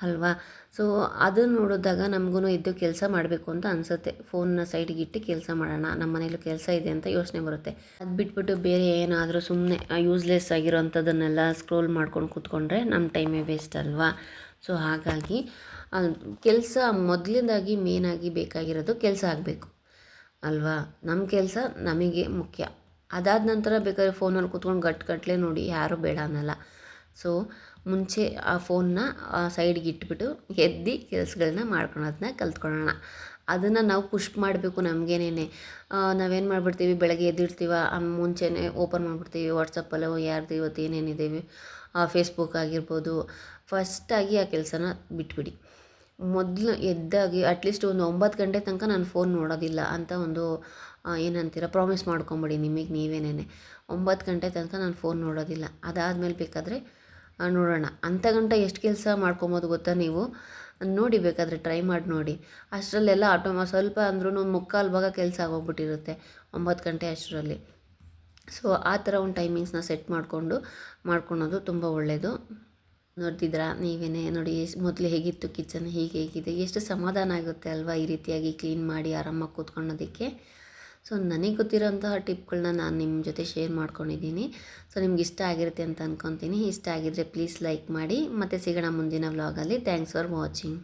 ಅಲ್ವಾ. ಸೊ ಅದನ್ನು ನೋಡಿದಾಗ ನಮಗೂ ಎದ್ದು ಕೆಲಸ ಮಾಡಬೇಕು ಅಂತ ಅನಿಸುತ್ತೆ. ಫೋನ್ನ ಸೈಡಿಗೆ ಇಟ್ಟು ಕೆಲಸ ಮಾಡೋಣ, ನಮ್ಮ ಮನೇಲೂ ಕೆಲಸ ಇದೆ ಅಂತ ಯೋಚನೆ ಬರುತ್ತೆ. ಅದು ಬಿಟ್ಬಿಟ್ಟು ಬೇರೆ ಏನಾದರೂ ಸುಮ್ಮನೆ ಯೂಸ್ಲೆಸ್ ಆಗಿರೋವಂಥದ್ದನ್ನೆಲ್ಲ ಸ್ಕ್ರೋಲ್ ಮಾಡ್ಕೊಂಡು ಕೂತ್ಕೊಂಡ್ರೆ ನಮ್ಮ ಟೈಮೇ ವೇಸ್ಟ್, ಅಲ್ವಾ. ಸೊ ಹಾಗಾಗಿ ಕೆಲಸ ಮೊದಲಿಂದಾಗಿ ಮೇಯ್ನಾಗಿ ಬೇಕಾಗಿರೋದು ಕೆಲಸ ಆಗಬೇಕು, ಅಲ್ವಾ. ನಮ್ಮ ಕೆಲಸ ನಮಗೆ ಮುಖ್ಯ. ಅದಾದ ನಂತರ ಬೇಕಾದ್ರೆ ಫೋನಲ್ಲಿ ಕೂತ್ಕೊಂಡು ಗಟ್ಟಲೆ ನೋಡಿ, ಯಾರೂ ಬೇಡ ಅನ್ನಲ್ಲ. ಸೊ ಮುಂಚೆ ಆ ಫೋನ್ನ ಸೈಡ್ಗೆ ಇಟ್ಬಿಟ್ಟು ಎದ್ದು ಕೆಲಸಗಳನ್ನ ಮಾಡ್ಕೊಳೋದನ್ನ ಕಲ್ತ್ಕೊಳ್ಳೋಣ. ಅದನ್ನು ನಾವು ಪುಷ್ ಮಾಡಬೇಕು ನಮಗೇನೆ. ನಾವೇನು ಮಾಡಿಬಿಡ್ತೀವಿ, ಬೆಳಗ್ಗೆ ಎದ್ದಿರ್ತೀವ, ಮುಂಚೆನೇ ಓಪನ್ ಮಾಡಿಬಿಡ್ತೀವಿ ವಾಟ್ಸಪ್ಪಲ್ಲೋ ಯಾರ್ದು ಇವತ್ತು ಏನೇನಿದ್ದೀವಿ, ಫೇಸ್ಬುಕ್ ಆಗಿರ್ಬೋದು. ಫಸ್ಟಾಗಿ ಆ ಕೆಲಸನ ಬಿಟ್ಬಿಡಿ. ಮೊದಲು ಎದ್ದಾಗಿ ಅಟ್ಲೀಸ್ಟ್ ಒಂದು 9 ಗಂಟೆ ತನಕ ನಾನು ಫೋನ್ ನೋಡೋದಿಲ್ಲ ಅಂತ ಒಂದು ಏನಂತೀರ ಪ್ರಾಮಿಸ್ ಮಾಡ್ಕೊಂಬಿಡಿ ನಿಮಗೆ ನೀವೇನೇ. 9 ಗಂಟೆ ತನಕ ನಾನು ಫೋನ್ ನೋಡೋದಿಲ್ಲ, ಅದಾದಮೇಲೆ ಬೇಕಾದರೆ ನೋಡೋಣ. ಅಂಥ ಗಂಟೆ ಎಷ್ಟು ಕೆಲಸ ಮಾಡ್ಕೊಬೋದು ಗೊತ್ತಾ ನೀವು, ನೋಡಿ ಬೇಕಾದರೆ ಟ್ರೈ ಮಾಡಿ ನೋಡಿ. ಅಷ್ಟರಲ್ಲೆಲ್ಲ ಸ್ವಲ್ಪ ಅಂದ್ರೂ 3/4 ಭಾಗ ಕೆಲಸ ಆಗೋಗ್ಬಿಟ್ಟಿರುತ್ತೆ 9 ಗಂಟೆ ಅಷ್ಟರಲ್ಲಿ. ಸೊ ಆ ಥರ ಒಂದು ಟೈಮಿಂಗ್ಸ್ನ ಸೆಟ್ ಮಾಡ್ಕೊಳೋದು ತುಂಬ ಒಳ್ಳೆಯದು. ನೋಡ್ತಿದ್ರಾ ನೀವೇನೇ ನೋಡಿ, ಮೊದಲು ಹೇಗಿತ್ತು ಕಿಚನ್, ಹೇಗಿದೆ, ಎಷ್ಟು ಸಮಾಧಾನ ಆಗುತ್ತೆ ಅಲ್ವಾ ಈ ರೀತಿಯಾಗಿ ಕ್ಲೀನ್ ಮಾಡಿ ಆರಾಮಾಗಿ ಕೂತ್ಕೊಳ್ಳೋದಕ್ಕೆ. ಸೊ ನನಗೆ ಗೊತ್ತಿರೋಂತಹ ಟಿಪ್ಗಳನ್ನ ನಾನು ನಿಮ್ಮ ಜೊತೆ ಶೇರ್ ಮಾಡ್ಕೊಂಡಿದ್ದೀನಿ. ಸೊ ನಿಮ್ಗೆ ಇಷ್ಟ ಆಗಿರುತ್ತೆ ಅಂತ ಅಂದ್ಕೊತೀನಿ. ಇಷ್ಟ ಆಗಿದ್ದರೆ ಪ್ಲೀಸ್ ಲೈಕ್ ಮಾಡಿ. ಮತ್ತೆ ಸಿಗೋಣ ಮುಂದಿನ ವ್ಲಾಗಲ್ಲಿ. Thanks for watching.